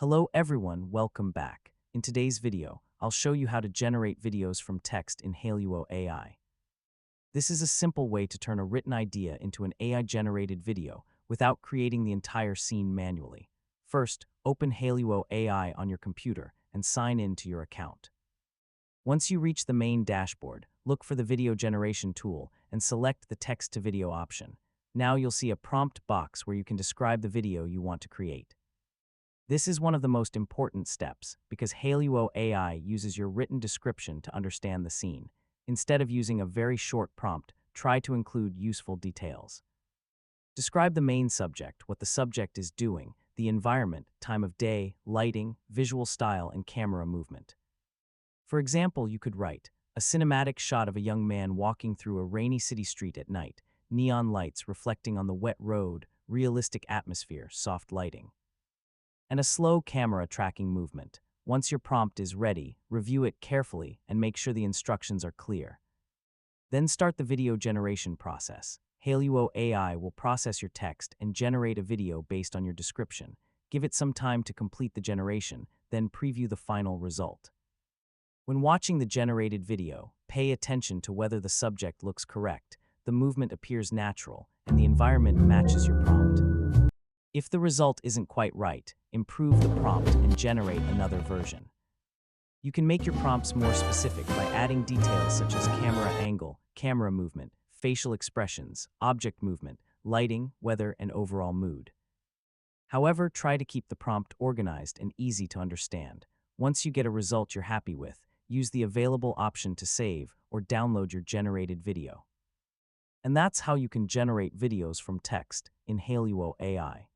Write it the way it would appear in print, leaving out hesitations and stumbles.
Hello everyone, welcome back. In today's video, I'll show you how to generate videos from text in Hailuo AI. This is a simple way to turn a written idea into an AI-generated video without creating the entire scene manually. First, open Hailuo AI on your computer and sign in to your account. Once you reach the main dashboard, look for the video generation tool and select the text-to-video option. Now you'll see a prompt box where you can describe the video you want to create. This is one of the most important steps because Hailuo AI uses your written description to understand the scene. Instead of using a very short prompt, try to include useful details. Describe the main subject, what the subject is doing, the environment, time of day, lighting, visual style, and camera movement. For example, you could write, a cinematic shot of a young man walking through a rainy city street at night, neon lights reflecting on the wet road, realistic atmosphere, soft lighting. And a slow camera tracking movement. Once your prompt is ready, review it carefully and make sure the instructions are clear. Then start the video generation process. Hailuo AI will process your text and generate a video based on your description. Give it some time to complete the generation, then preview the final result. When watching the generated video, pay attention to whether the subject looks correct, the movement appears natural, and the environment matches your prompt. If the result isn't quite right, improve the prompt and generate another version. You can make your prompts more specific by adding details such as camera angle, camera movement, facial expressions, object movement, lighting, weather, and overall mood. However, try to keep the prompt organized and easy to understand. Once you get a result you're happy with, use the available option to save or download your generated video. And that's how you can generate videos from text in Hailuo AI.